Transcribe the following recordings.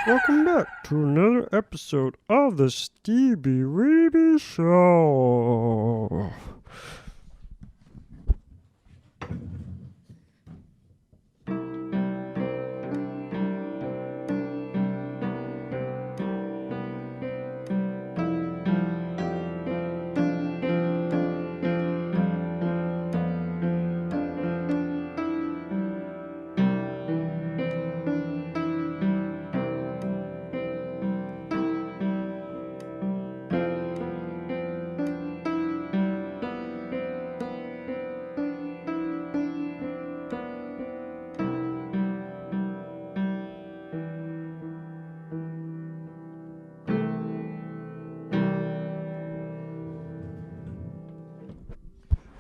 Welcome back to another episode of the Steebee Weebee Show.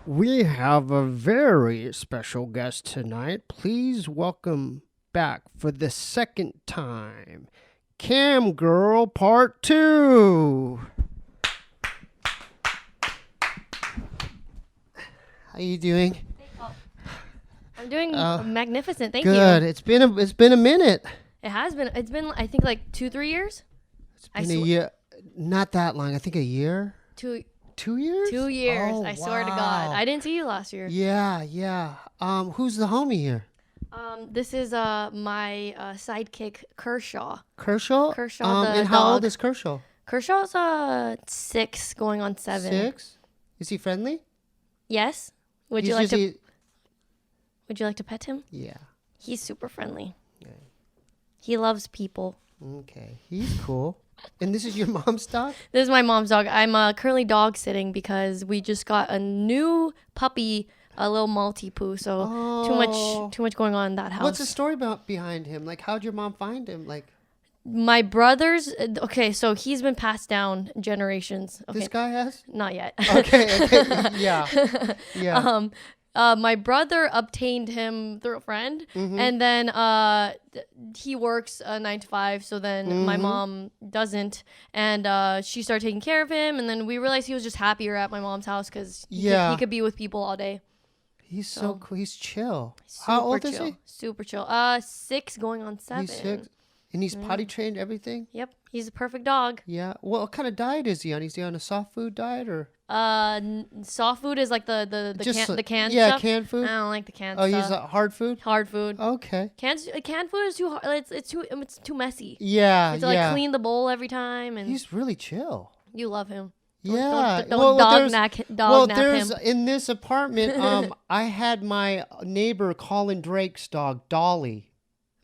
We have a very special guest tonight. Please welcome back for the second time, Camgirl Part 2. How you doing? I'm doing magnificent. Thank Good. you. It's been a minute. It has been. It's been I think like 2-3 years. It's been a year. Not that long. I think a year. 2 years? 2 years. Oh, I swear to God. I didn't see you last year. Yeah. Who's the homie here? This is my sidekick Kershaw. Kershaw? Kershaw the and how dog. old is Kershaw? Kershaw's 6 going on 7. 6? Is he friendly? Yes. Would He's you like to usually- Would you like to pet him? Yeah. He's super friendly. Yeah. He loves people. Okay. He's cool. And this is your mom's dog? This is my mom's dog. I'm currently dog sitting because we just got a new puppy, a little Maltipoo. So too much going on in that house. What's the story behind him? Like, how'd your mom find him? Like, My brother's okay, so he's been passed down generations. Okay, this guy has? not yet. Okay. Yeah. My brother obtained him through a friend, and then he works 9 to 5. So then my mom doesn't, and she started taking care of him. And then we realized he was just happier at my mom's house because he could be with people all day. He's so cool. He's chill. Super How old chill. is he? Super chill. 6 going on 7. He's 6. And he's potty trained, everything? Yep, he's a perfect dog. Yeah. Well, what kind of diet is he on? Is he on a soft food diet or? Soft food is like the canned yeah, stuff. canned food. I don't like the canned Oh, stuff. he's hard food. Hard food. Okay. Canned food is too hard. It's too messy. Yeah. You have to like clean the bowl every time, and He's really chill. you love him. Yeah. Don't dog nap him. In this apartment, I had my neighbor Colin Drake's dog Dolly.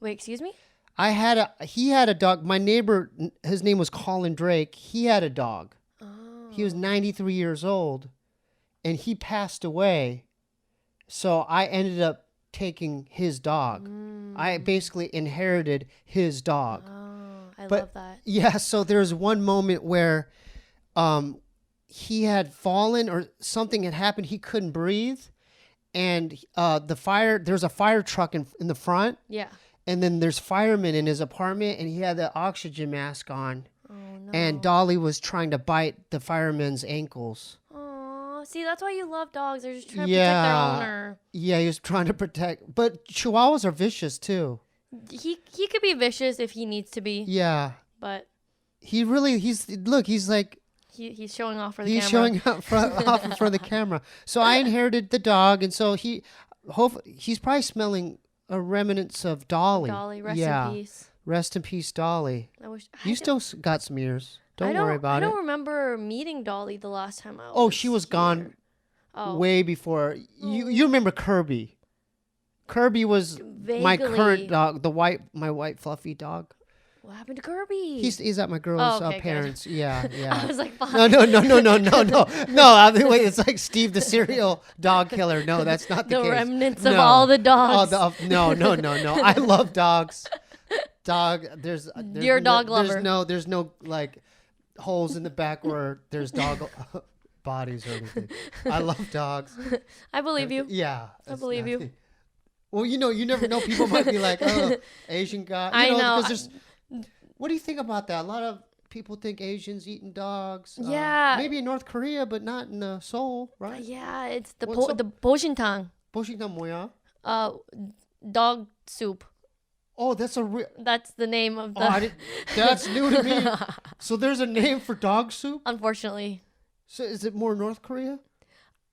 Wait, excuse me? He had a dog. My neighbor, his name was Colin Drake. He had a dog. Oh. He was 93 years old, and he passed away. So I ended up taking his dog. I basically inherited his dog. Oh, I But- love that. Yeah, so there's one moment where he had fallen or something had happened. He couldn't breathe. And there's a fire truck in the front. Yeah. And then there's firemen in his apartment, and he had the oxygen mask on. Oh no. And Dolly was trying to bite the fireman's ankles. Oh, see, that's why you love dogs. They're just trying to protect their owner. Yeah, he was trying to protect. But Chihuahuas are vicious too. He could be vicious if he needs to be. Yeah. But He's like, he's showing off for the he's camera. showing off in front of the camera. So I inherited the dog, and so he's probably smelling a remnants of Dolly. Dolly, rest yeah. in peace. Rest in peace, Dolly. You still got some ears. Don't worry about it. I don't remember meeting Dolly the last time I was. Oh, she was gone way before. You remember Kirby. Kirby was my current dog, my white fluffy dog. What happened to Kirby? He's at my girl's parents. Good. Yeah. I was like, fuck. No. I mean, wait, it's like Steve the serial dog killer. No, that's not the case. The remnants of all the dogs. No. I love dogs. There's You're a dog lover. There's no like holes in the back where there's dog bodies or anything. I love dogs. I believe you. Yeah. I believe you. Well, you never know. People might be like, oh, Asian guy. I know. Because what do you think about that? A lot of people think Asians eating dogs. Yeah. Maybe in North Korea, but not in Seoul, right? Yeah, it's the Boshintang. Boshintang 뭐야? Dog soup. Oh, that's a real. That's the name of the. That's new to me. So there's a name for dog soup? Unfortunately. So is it more North Korea?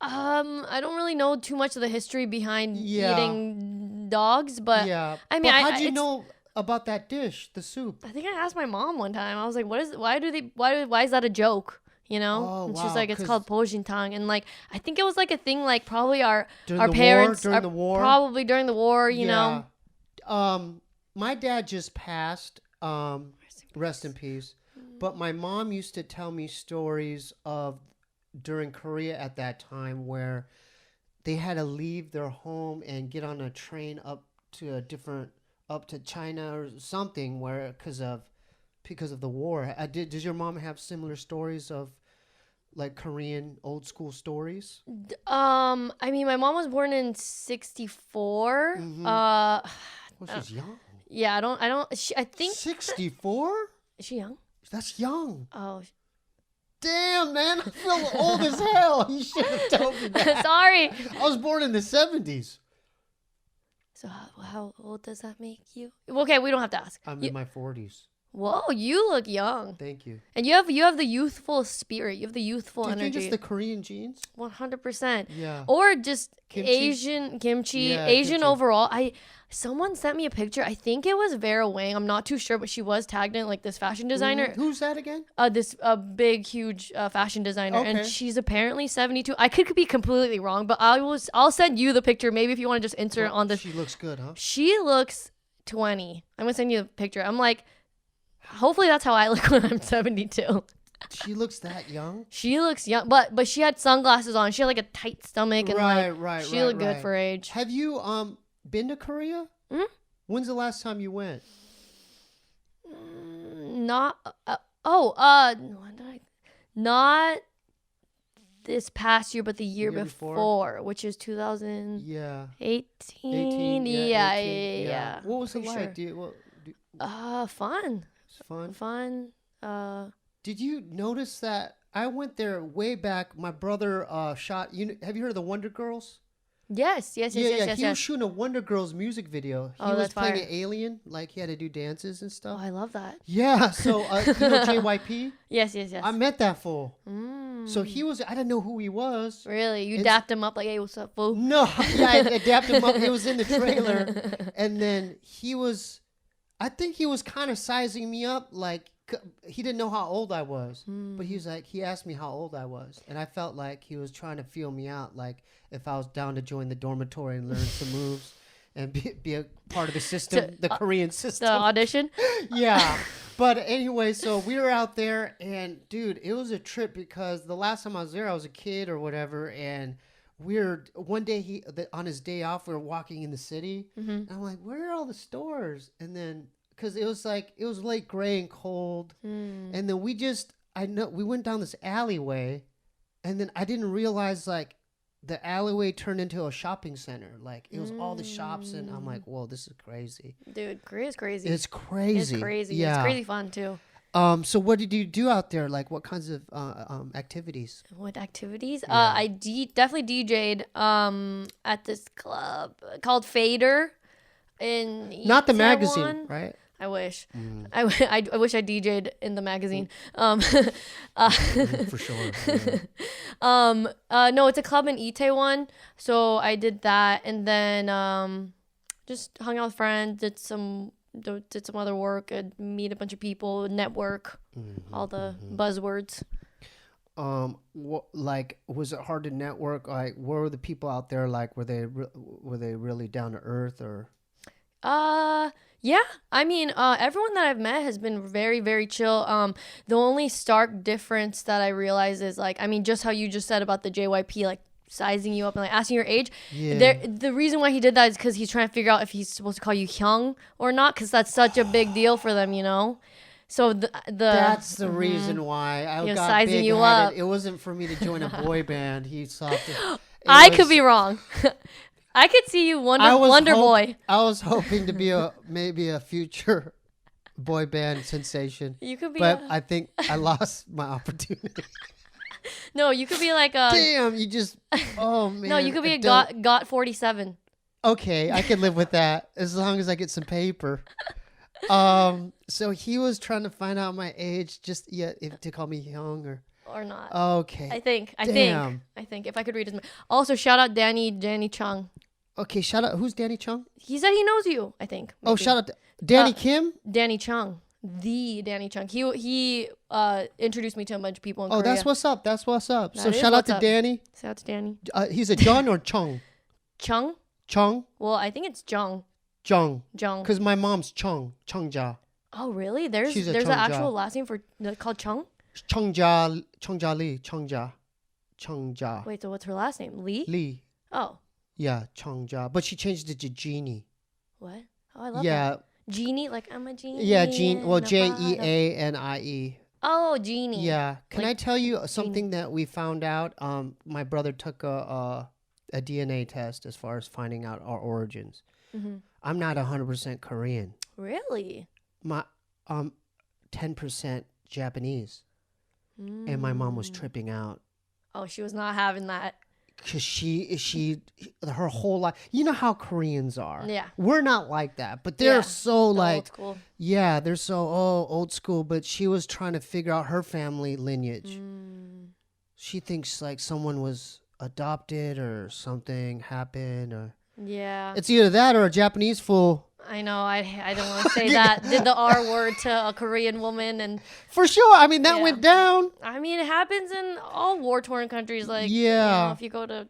I don't really know too much of the history behind eating dogs, but I mean, how'd you know about that dish, the soup? I think I asked my mom one time. I was like, "Why is that a joke?" You know? Oh, and wow, she's like, "It's called Pojintang," and like I think it was like a thing, like probably our during parents during the war, probably during the war. You know? My dad just passed. Rest in peace. But my mom used to tell me stories of during Korea at that time where they had to leave their home and get on a train up to China or something where because of the war. Does your mom have similar stories of like Korean old school stories? I mean, my mom was born in 1964. Mm-hmm. Well, she's young. Yeah, I think 64? Is she young? That's young. Oh. Damn, man. I feel old as hell. You should have told me that. Sorry. I was born in the 70s. So how old does that make you? Okay, we don't have to ask. I'm in my 40s. Whoa, you look young. Thank you. And you have the youthful spirit. You have the youthful energy. Do you think it's the Korean genes? 100%. Yeah. Or just Kimchi? Asian kimchi, Yeah, Asian kimchi. overall. Someone sent me a picture. I think it was Vera Wang. I'm not too sure, but she was tagged in like this fashion designer. Who's that again? This big, huge fashion designer, Okay. and she's apparently 72. I could be completely wrong, but I'll send you the picture. Maybe if you want to just insert it on this. She looks good, huh? She looks 20. I'm gonna send you the picture. I'm like, hopefully that's how I look when I'm 72. She looks that young? She looks young, but she had sunglasses on. She had like a tight stomach and she looked good for age. Have you been to Korea? Hmm? When's the last time you went? Not this past year, but the year before, which is 2018. Yeah. 18. Yeah. What was it For like? sure. Fun? Fun. Fun. Did you notice that I went there way back? My brother shot. Have you heard of the Wonder Girls? Yes. He was shooting a Wonder Girls music video. He was playing an alien, like he had to do dances and stuff. Oh, I love that. Yeah. So you know JYP? Yes. I met that fool. So he was. I didn't know who he was. Really? You dapped him up like, hey, what's up, fool? No. Yeah, I dapped him up. It was in the trailer, and then he was. I think he was kind of sizing me up, like. He didn't know how old I was, but he asked me how old I was, and I felt like he was trying to feel me out, like if I was down to join the dormitory and learn some moves and be a part of the system, the Korean system. The audition? Yeah. But anyway, so we were out there, and dude, it was a trip because the last time I was there, I was a kid or whatever, and one day on his day off, we were walking in the city, and I'm like, where are all the stores? And then because it was late gray and cold, and then we went down this alleyway, and then I didn't realize like the alleyway turned into a shopping center. Like it was all the shops, and I'm like, whoa, this is crazy. Dude, Korea's crazy. It's crazy. It's crazy. Yeah. It's crazy fun too. So what did you do out there? Like what kinds of activities? What activities? Yeah. I definitely DJ'd at this club called Fader in Not the Itaewon. magazine, right? I wish. I wish I DJ'd in the magazine. For sure. Yeah. No, it's a club in Itaewon. So I did that, and then just hung out with friends, did some other work, and meet a bunch of people, network, all the buzzwords. Was it hard to network? Like, were the people out there like? Were they really down to earth or? Yeah. I mean, everyone that I've met has been very, very chill. The only stark difference that I realize is like, I mean, just how you just said about the JYP, like sizing you up and like asking your age. Yeah. The reason why he did that is because he's trying to figure out if he's supposed to call you Hyung or not, because that's such a big deal for them, you know. So that's the reason why I got sizing you big-headed. up. It wasn't for me to join a boy band. He saw I could be wrong. I could see you Wonder Boy. I was hoping to be maybe a future boy band sensation. You could be, but I think I lost my opportunity. No, you could be like a. Damn, you just. Oh man. No, you could be a Got 47. Okay, I can live with that as long as I get some paper. So he was trying to find out my age, just if to call me young or not. Okay. I think if I could read his also shout out Danny Chung. Okay, shout out. Who's Danny Chung? He said he knows you, I think. Maybe. Oh, shout out to Danny Kim? Danny Chung. The Danny Chung. He introduced me to a bunch of people in Korea. That's what's up. So shout out to Danny. Shout out to Danny. He's a John or Chung? Chung? Chung? Well, I think it's Jung. Jung. Jung. Because my mom's Chungja. Oh, really? There's an actual last name called Chung? Chungja Lee. Chungja. Wait, so what's her last name? Lee? Lee. Oh. Yeah, Chungja. But she changed it to Genie. What? Oh, I love that. Genie? Like, I'm a genie. Yeah, Genie. Well, Jeanie. Oh, Genie. Yeah. Can I tell you something that we found out? My brother took a DNA test as far as finding out our origins. Mm-hmm. I'm not 100% Korean. Really? My 10% Japanese. And my mom was tripping out. Oh, she was not having that. Because she her whole life, you know how Koreans are. Yeah. We're not like that, but they're so like, old school. Yeah, they're so old school. But she was trying to figure out her family lineage. She thinks like someone was adopted or something happened. Or it's either that or a Japanese fool. I know. I don't want to say that. Did the R word to a Korean woman, and for sure. I mean, that went down. I mean, it happens in all war-torn countries. Like, you know, if you go to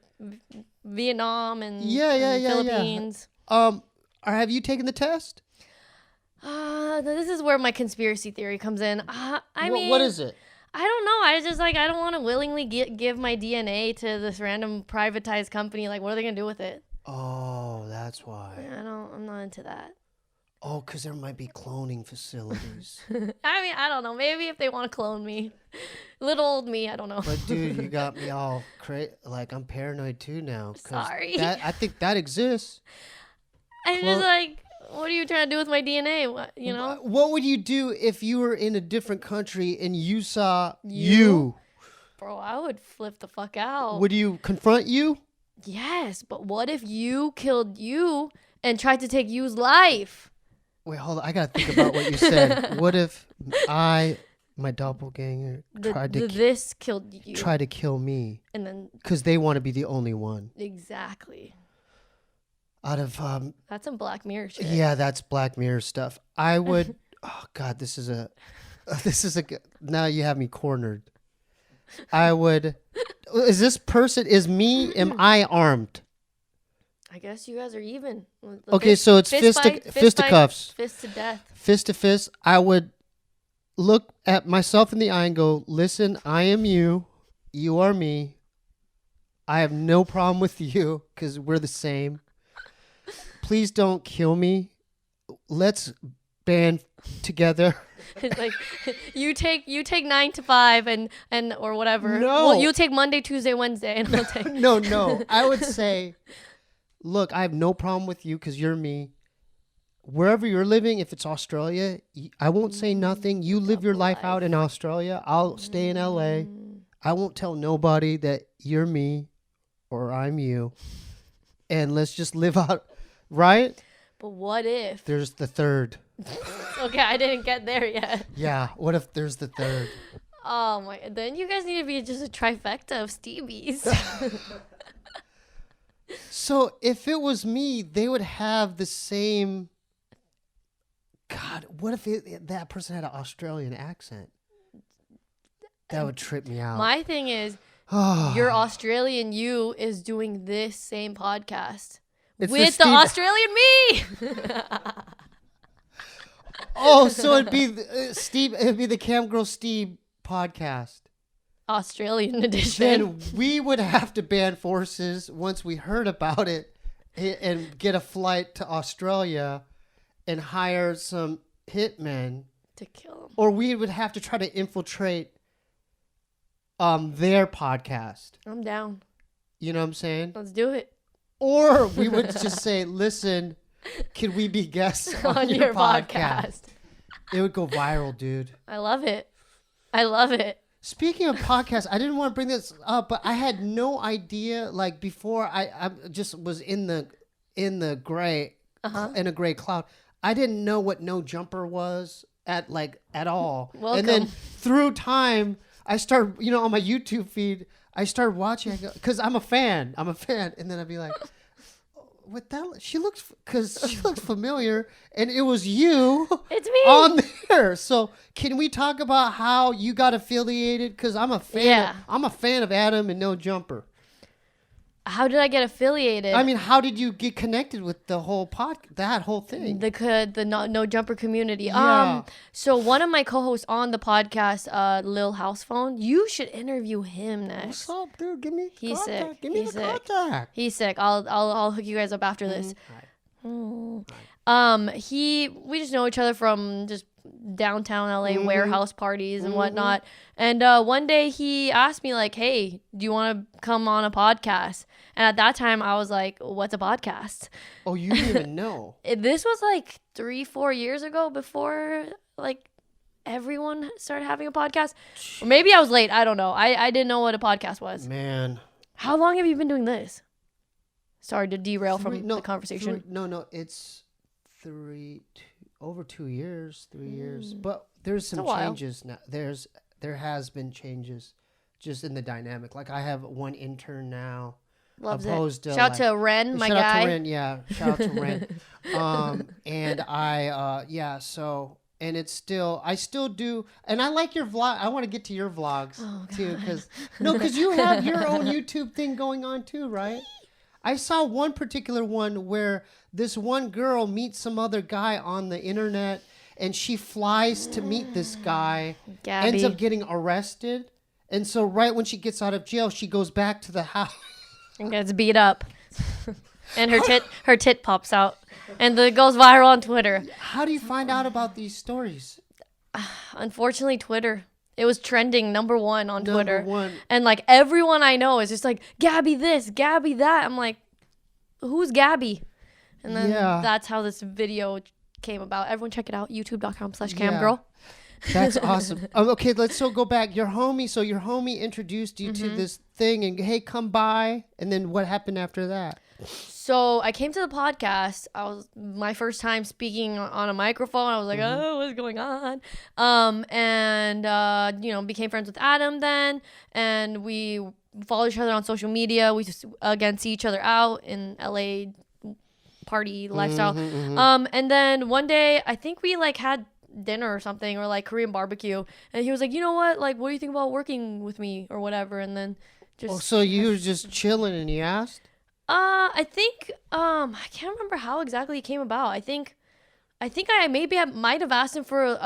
Vietnam and Philippines. Have you taken the test? This is where my conspiracy theory comes in. I mean, what is it? I don't know. I just I don't want to willingly give my DNA to this random privatized company. Like, what are they gonna do with it? Oh, that's why. I'm not into that. Oh, because there might be cloning facilities. I mean, I don't know. Maybe if they want to clone me. Little old me, I don't know. But dude, you got me all like I'm paranoid too now. Sorry. I think that exists. I'm just like, what are you trying to do with my DNA? What, you know? What would you do if you were in a different country and you saw you? Bro, I would flip the fuck out. Would you confront you? Yes, but what if you killed you and tried to take you's life? Wait, hold on. I gotta think about what you said. What if my doppelganger, tried to kill me, and then because they want to be the only one? Exactly. Out of that's some Black Mirror shit. Yeah, that's Black Mirror stuff. I would. Oh God, this is a. Now you have me cornered. I would. Is me? Am I armed? I guess you guys are even. Okay, so it's fisticuffs. Fist to death. Fist to fist. I would look at myself in the eye and go, listen, I am you. You are me. I have no problem with you because we're the same. Please don't kill me. Let's band together. It's like you take 9 to 5 and or whatever. No, well, you take Monday, Tuesday, Wednesday, and I'll take. No. I would say, look, I have no problem with you because you're me. Wherever you're living, if it's Australia, I won't say nothing. You live your life out in Australia. I'll stay in LA. I won't tell nobody that you're me or I'm you. And let's just live out, right? But what if there's the third? Okay, I didn't get there yet. Yeah, what if there's the third? Oh my! Then you guys need to be just a trifecta of Steebees. So if it was me, they would have the same. God, what if that person had an Australian accent? That would trip me out. My thing is, your Australian you is doing this same podcast with the Australian me. Oh, so it'd be Steve. It'd be the Camgirl Steve podcast, Australian edition. Then we would have to band forces once we heard about it, and get a flight to Australia, and hire some hitmen to kill him. Or we would have to try to infiltrate their podcast. I'm down. You know what I'm saying? Let's do it. Or we would just say, listen, can we be guests on your podcast? It would go viral, dude. I love it. I love it. Speaking of podcasts, I didn't want to bring this up, but I had no idea, like, before I just was in in the gray, in a gray cloud. I didn't know what no jumper was at all. Welcome. And then through time, I started, on my YouTube feed, I started watching because I'm a fan. And then I'd be like, what that? She looks familiar, and it was you. It's me on there. So can we talk about how you got affiliated? Because I'm a fan. Yeah. I'm a fan of Adam and No Jumper. How did I get affiliated? I mean, how did you get connected with the whole that whole thing? The no jumper community. Yeah. So one of my co-hosts on the podcast, Lil Housephone, you should interview him next. What's up, dude? Give me He's contact. sick. Give me He's the sick. contact. He's sick. I'll hook you guys up after this. We just know each other from just downtown LA warehouse parties and whatnot. And one day he asked me like, "Hey, do you want to come on a podcast?" And at that time I was like, "What's a podcast?" Oh, you didn't even know. This was like 3-4 years ago, before like everyone started having a podcast. Or maybe I was late. I don't know. I didn't know what a podcast was. Man. How long have you been doing this? Sorry to derail from the conversation. It's over 2 years, 3 years. But there's some changes now. There has been changes just in the dynamic. Like I have one intern now. Loves it. Shout out to Ren, my guy. Shout out to Ren, yeah. Shout out to Ren. And I, so, and it's still, I still do, and I like your vlog. I want to get to your vlogs too, because you have your own YouTube thing going on too, right? I saw one particular one where this one girl meets some other guy on the internet, and she flies to meet this guy, Gabby. ends up getting arrested, and so right when she gets out of jail, she goes back to the house. And gets beat up. And her tit pops out. And it goes viral on Twitter. How do you find out about these stories? Unfortunately, Twitter. It was trending number 1 on Twitter. Number 1. And like everyone I know is just like, Gabby this, Gabby that. I'm like, who's Gabby? And then that's how this video came about. Everyone check it out. youtube.com/camgirl. That's awesome. Okay, let's still go back. Your homie introduced you to this thing, and hey, come by. And then what happened after that? So I came to the podcast. I was my first time speaking on a microphone. I was like, oh, what's going on? And became friends with Adam then, and we follow each other on social media. We just again see each other out in LA party lifestyle. And then one day I think we like had dinner or something, or like Korean barbecue, and he was like, you know what do you think about working with me or whatever? And then just so you were just chilling and he asked? I think I can't remember how exactly it came about. I think I might have asked him for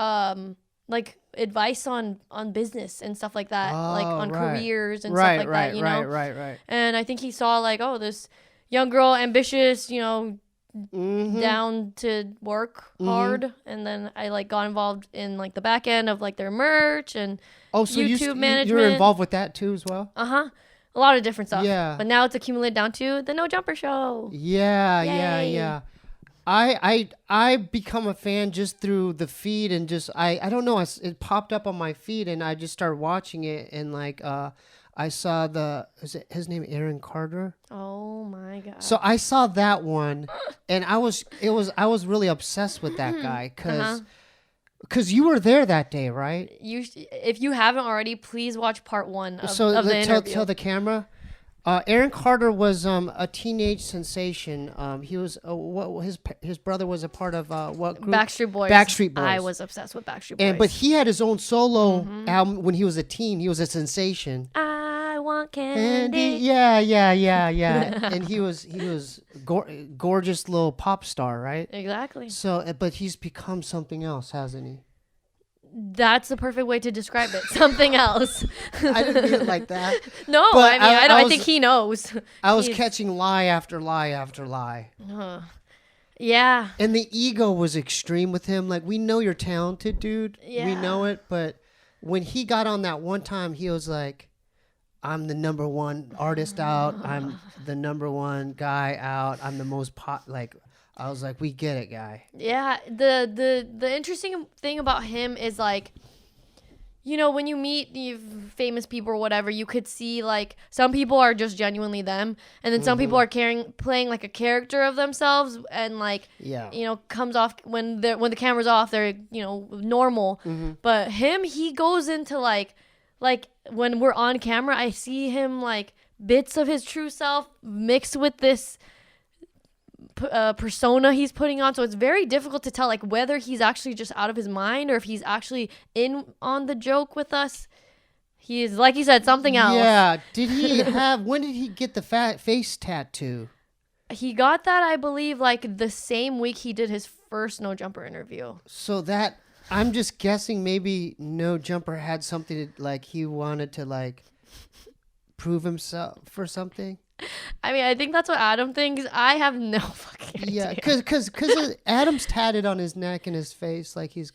like advice on business and stuff like that, like on careers and stuff like that, you know. Right. And I think he saw like, oh, this young girl, ambitious, down to work hard, and then I like got involved in like the back end of like their merch and YouTube management. You were involved with that too as well? A lot of different stuff. Yeah. But now it's accumulated down to the No Jumper Show. Yeah. I become a fan just through the feed, and just I don't know, it popped up on my feed and I just started watching it, and like I saw his name Aaron Carter? Oh my god. So I saw that one, and I was really obsessed with that guy because you were there that day, right? If you haven't already, please watch part 1 of the interview. Tell the camera. Aaron Carter was a teenage sensation. He was his brother was a part of what group? Backstreet Boys. Backstreet Boys. I was obsessed with Backstreet Boys. But he had his own solo album when he was a teen. He was a sensation. I want candy. Yeah. And he was gorgeous little pop star, right? Exactly. So, but he's become something else, hasn't he? That's the perfect way to describe it. Something else. I didn't mean it like that. No, but I think he knows. I was catching lie after lie after lie. Yeah. And the ego was extreme with him. Like, we know you're talented, dude. Yeah. We know it. But when he got on that one time, he was like, I'm the number one artist out. I'm the number one guy out. I'm the most I was like, we get it, guy. Yeah, the interesting thing about him is like you know, when you meet the famous people or whatever, you could see like some people are just genuinely them, and then some people are playing like a character of themselves, and like you know, comes off when the camera's off, they're, you know, normal. But he goes into like when we're on camera, I see him like bits of his true self mixed with this persona he's putting on, so it's very difficult to tell like whether he's actually just out of his mind or if he's actually in on the joke with us. He is, like you said, something else. Yeah. When did he get the face tattoo? He got that, I believe, like the same week he did his first No Jumper interview. So that, I'm just guessing maybe No Jumper had something to, like, he wanted to like prove himself for something. I mean, I think that's what Adam thinks. I have no fucking idea. Yeah, because Adam's tatted on his neck and his face, like he has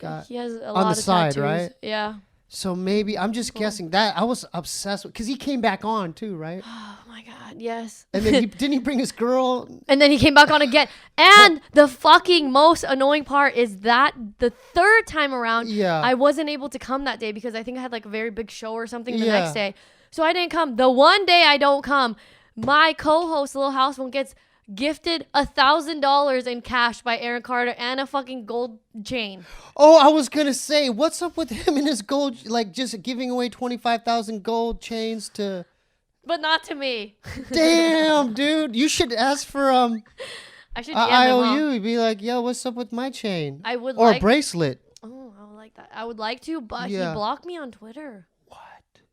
a on lot the of side, tattoos. right? Yeah. So maybe I'm just guessing that. I was obsessed with, because he came back on too, right? Oh my god, yes. And then didn't he bring his girl? And then he came back on again. And the fucking most annoying part is that the third time around, I wasn't able to come that day because I think I had like a very big show or something the next day. So I didn't come. The one day I don't come, my co-host, Little House One, gets gifted $1,000 in cash by Aaron Carter and a fucking gold chain. Oh, I was gonna say, what's up with him and his gold? Like just giving away 25,000 gold chains to. But not to me. Damn, dude, you should ask for I should IOU. You'd be like, yo, what's up with my chain? I would or a bracelet. Oh, I would like that. I would like to, but he blocked me on Twitter.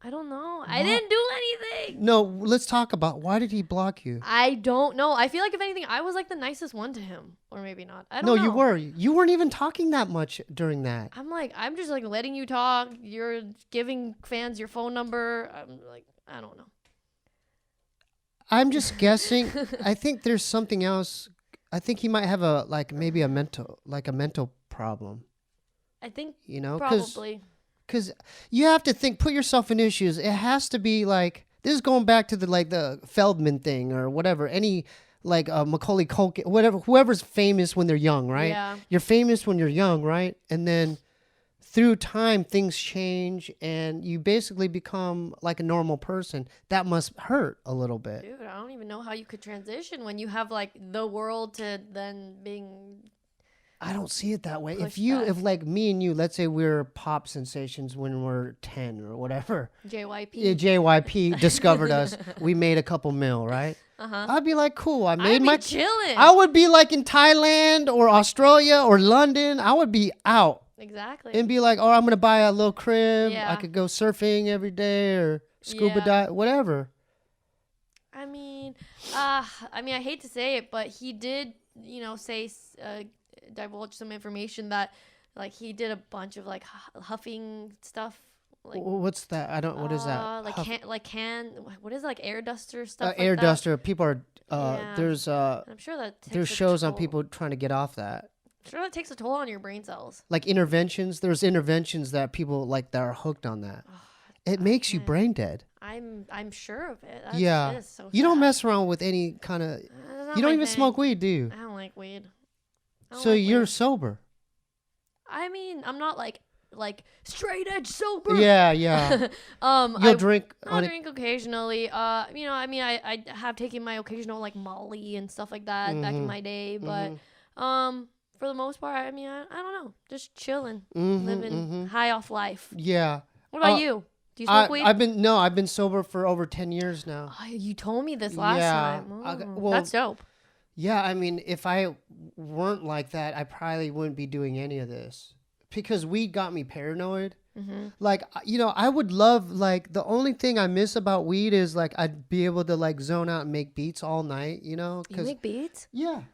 I don't know. I didn't do anything. No, let's talk about why did he block you? I don't know. I feel like if anything, I was like the nicest one to him, or maybe not. I don't know. No, you were. You weren't even talking that much during that. I'm just like letting you talk. You're giving fans your phone number. I'm like, I don't know. I'm just guessing. I think there's something else. I think he might have maybe a mental problem. I think, you know, probably. Because you have to put yourself in issues. It has to be like, this is going back to the Feldman thing or whatever. Any Macaulay Culkin, whatever, whoever's famous when they're young, right? Yeah. You're famous when you're young, right? And then through time, things change and you basically become like a normal person. That must hurt a little bit. Dude, I don't even know how you could transition when you have like the world to then being... I don't see it that way. If like me and you, let's say we're pop sensations when we're 10 or whatever. JYP. Yeah, JYP discovered us. We made a couple mil, right? I'd be like, cool. I'd be chilling. I would be like in Thailand or Australia or London. I would be out. Exactly. And be like, oh, I'm going to buy a little crib. Yeah. I could go surfing every day or scuba dive, whatever. I mean, I hate to say it, but he did, you know, divulge some information that like he did a bunch of like huffing stuff. Like, what's that? I don't. What is that? What is it, like air duster stuff? Air duster. People are. There's. I'm sure that there's shows on people trying to get off that. I'm sure that takes a toll on your brain cells. Like interventions. There's interventions that people like that are hooked on that. It makes you brain dead. I'm sure of it. That is so you don't mess around with any kind of. You don't even smoke weed, do you? I don't like weed. So you're sober. I mean, I'm not like straight edge sober. Yeah. You'll drink. I'll drink occasionally. You know, I mean, I have taken my occasional like Molly and stuff like that back in my day, but for the most part, I mean, I don't know, just chilling, living high off life. Yeah. What about you? Do you smoke weed? I've been sober for over 10 years now. Oh, you told me this last time. Well, that's dope. Yeah, I mean, if I weren't like that, I probably wouldn't be doing any of this because weed got me paranoid. Like, you know, I would love, like, the only thing I miss about weed is, like, I'd be able to, like, zone out and make beats all night, you know? You make beats? Yeah.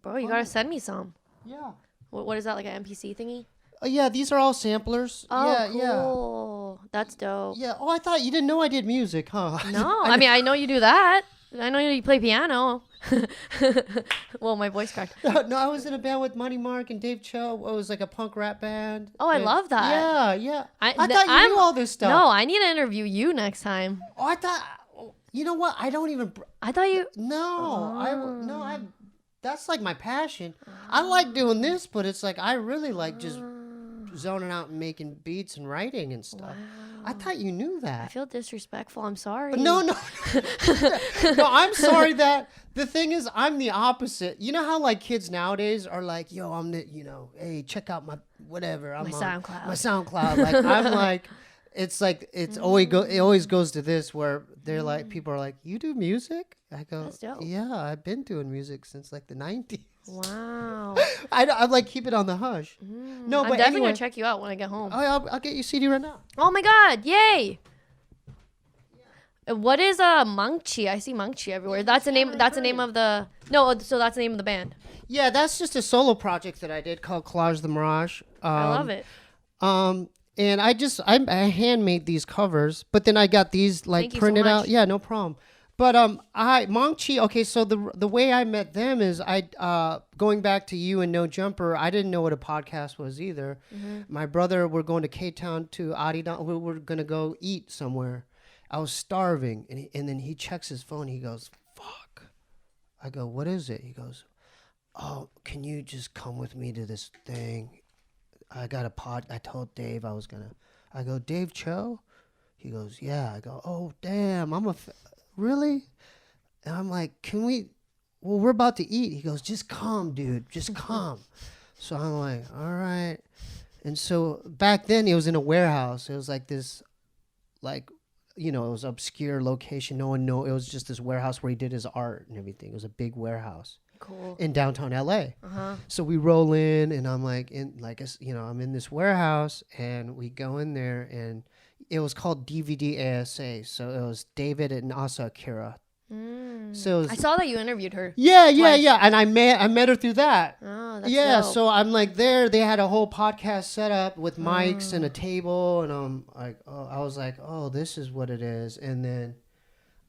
Bro, you gotta send me some. Yeah. What is that, like an MPC thingy? Yeah, these are all samplers. Oh, cool. That's dope. Yeah. Oh, I thought you didn't know I did music, huh? No, I mean, I know you do that. I know you play piano. Well, my voice cracked. No, I was in a band with Money Mark and Dave Cho. It was like a punk rap band. Oh, I love that. Yeah. I thought you knew all this stuff. No, I need to interview you next time. Oh, I thought. You know what? I don't even. I thought you. That's like my passion. I like doing this, but it's like I really like just zoning out and making beats and writing and stuff. Wow. I thought you knew that. I feel disrespectful. I'm sorry. No. No, I'm sorry that the thing is I'm the opposite. You know how like kids nowadays are like, yo, I'm the, hey, check out my whatever. I'm my on SoundCloud. My SoundCloud. Like I'm like, it's like it always goes to this where they're like, people are like, you do music? I go, that's dope. Yeah, I've been doing music since like the 90s. Wow. I like keep it on the hush. No, I'm but definitely anyway, gonna check you out when I get home. I'll get you CD right now. Oh my god! Yay! What is Mangchi? I see Mangchi everywhere. That's the name. That's the name of the. No, so that's the name of the band. Yeah, that's just a solo project that I did called Collage the Mirage. I love it. And I handmade these covers, but then I got these like printed out. Yeah, no problem. But Mangchi. Okay, so the way I met them is going back to you and No Jumper. I didn't know what a podcast was either. My brother, we're going to K-Town to Adidan. We were gonna go eat somewhere. I was starving, and then he checks his phone. He goes, "Fuck." I go, "What is it?" He goes, "Oh, can you just come with me to this thing? I got a pod. I told Dave I was gonna." I go, "Dave Cho?" He goes, "Yeah." I go, "Oh, damn, really?" And I'm like, "Can we? Well, we're about to eat." He goes, "Just come, dude. Just come." So I'm like, "All right." And so back then it was in a warehouse. It was like this, like, it was obscure location. No one knew. It was just this warehouse where he did his art and everything. It was a big warehouse. Cool. In downtown LA. So we roll in, and I'm like, I'm in this warehouse, and we go in there, and it was called DVD ASA. So it was David and Asa Akira. So I saw that you interviewed her. Yeah. And I met her through that. Oh, that's dope. So I'm like there. They had a whole podcast set up with mics and a table, and I'm like, I was like, oh, this is what it is. And then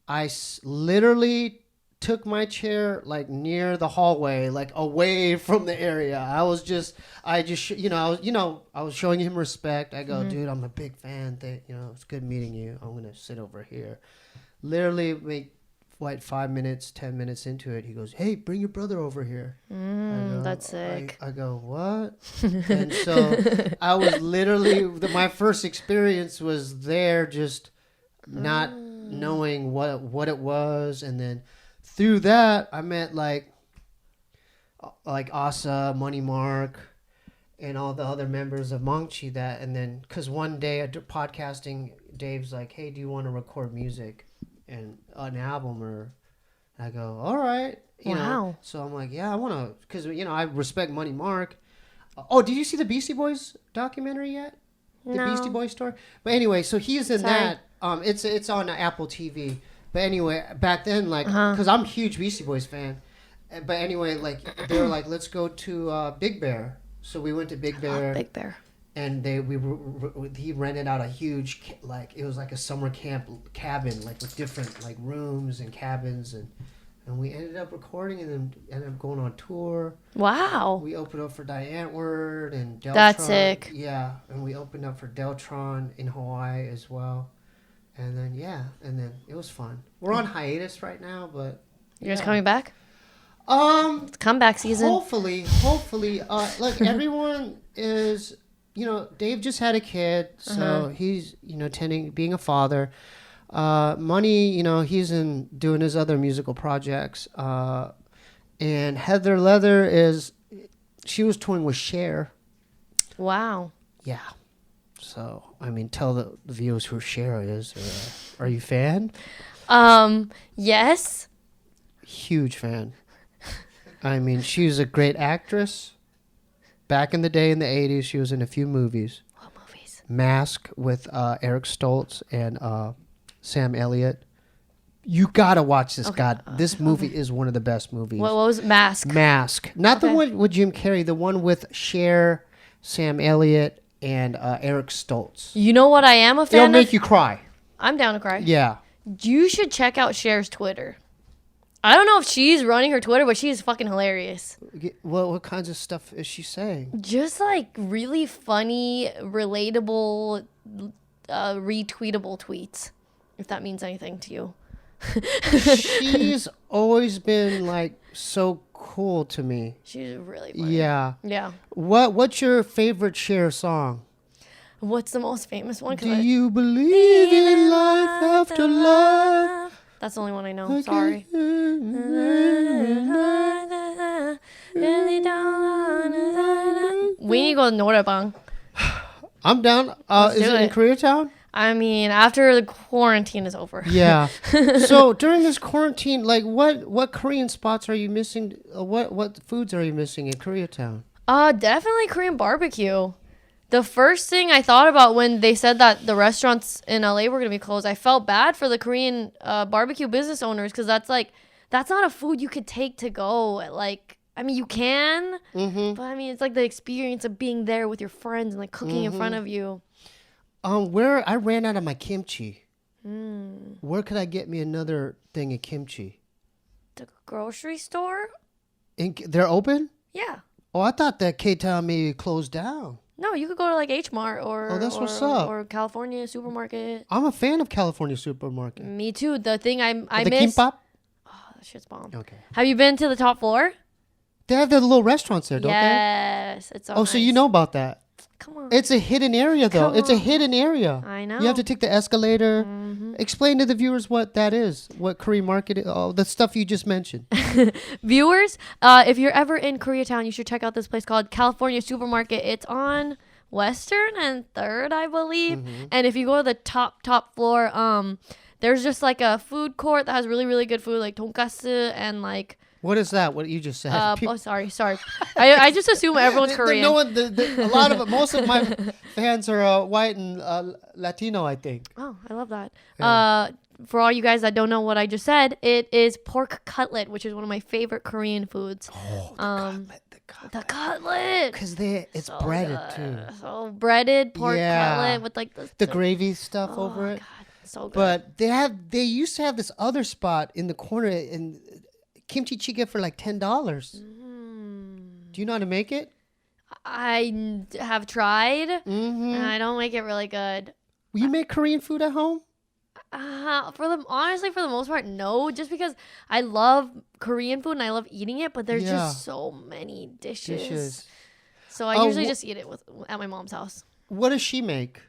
I literally took my chair like near the hallway, like away from the area. I was showing him respect. I go, dude, I'm a big fan. It's good meeting you. I'm gonna sit over here. Literally, 5 minutes, 10 minutes into it, he goes, "Hey, bring your brother over here." That's sick. I go, "What?" And so I was literally my first experience was there, just not knowing what it was, and then through that I met like Asa, Money Mark, and all the other members of Mangchi. And then because one day podcasting, Dave's like, "Hey, do you want to record music and an album?" Or I go, "All right." Wow. So I'm like, "Yeah, I want to," because I respect Money Mark. Oh, did you see the Beastie Boys documentary yet? The Beastie Boys story. But anyway, so he's in that. It's on Apple TV. But anyway, back then, like, because I'm a huge Beastie Boys fan. But anyway, like, they were like, "Let's go to Big Bear." So we went to Big Bear. Big Bear. And he rented out a huge, like, it was like a summer cabin, like with different like rooms and cabins, and we ended up recording, and then ended up going on tour. Wow. We opened up for Diane Word and Deltron. That's sick. Yeah, and we opened up for Deltron in Hawaii as well. And then it was fun. We're on hiatus right now, but you guys coming back? It's comeback season. Hopefully. Look, everyone is, Dave just had a kid, so he's, being a father. Money, he's doing his other musical projects. And Heather Leather she was touring with Cher. Wow. Yeah. So, tell the viewers who Cher is. Are you a fan? Yes. Huge fan. She was a great actress. Back in the day in the 80s, she was in a few movies. What movies? Mask with Eric Stoltz and Sam Elliott. You gotta watch this. This movie is one of the best movies. What was Mask? Mask. Not the one with Jim Carrey. The one with Cher, Sam Elliott, and Eric Stoltz. You know what I am a fan of? It'll make you cry. I'm down to cry. Yeah. You should check out Cher's Twitter. I don't know if she's running her Twitter, but she's fucking hilarious. What kinds of stuff is she saying? Just like really funny, relatable, retweetable tweets, if that means anything to you. She's always been like so cool to me. She's really funny. Yeah. Yeah. What's your favorite Cher song? What's the most famous one? Do you believe in life after love? That's the only one I know. Sorry. We need to go to Norebang. I'm down. Is it in Koreatown? I mean, after the quarantine is over. Yeah. So during this quarantine, like, what Korean spots are you missing? What foods are you missing in Koreatown? Definitely Korean barbecue. The first thing I thought about when they said that the restaurants in LA were gonna be closed, I felt bad for the Korean barbecue business owners, because that's not a food you could take to go. Like, I mean, you can, but I mean, it's like the experience of being there with your friends and like cooking in front of you. Where I ran out of my kimchi. Where could I get me another thing of kimchi? The grocery store? They're open? Yeah. Oh, I thought that K-Town maybe closed down. No, you could go to like H Mart or that's what's up. Or California Supermarket. I'm a fan of California Supermarket. Me too. The thing I the miss. kimbap? Oh, that shit's bomb. Okay. Have you been to the top floor? They have the little restaurants there, don't they? Yes, it's so nice. So you know about that. Come on. It's a hidden area, though. It's a hidden area. I know. You have to take the escalator. Explain to the viewers what that is. What Korean market is. Oh, the stuff you just mentioned. Viewers, if you're ever in Koreatown, you should check out this place called California Supermarket. It's on Western and 3rd, I believe. And if you go to the top floor, there's just like a food court that has really, really good food, like tonkatsu and like... What is that? What you just said? Sorry. I just assume everyone's Korean. No one. A lot of it. Most of my fans are white and Latino, I think. Oh, I love that. Yeah. For all you guys that don't know what I just said, it is pork cutlet, which is one of my favorite Korean foods. Oh, the cutlet. Because it's so breaded too. So breaded pork cutlet with like the gravy stuff over it. God, so good. But they used to have this other spot in the corner in kimchi chicken for like $10. Do you know how to make it? I have tried, and I don't make it really good. Will you make Korean food at home? Honestly, for the most part, no. Just because I love Korean food and I love eating it, but there's just so many dishes. So I usually just eat it at my mom's house. What does she make?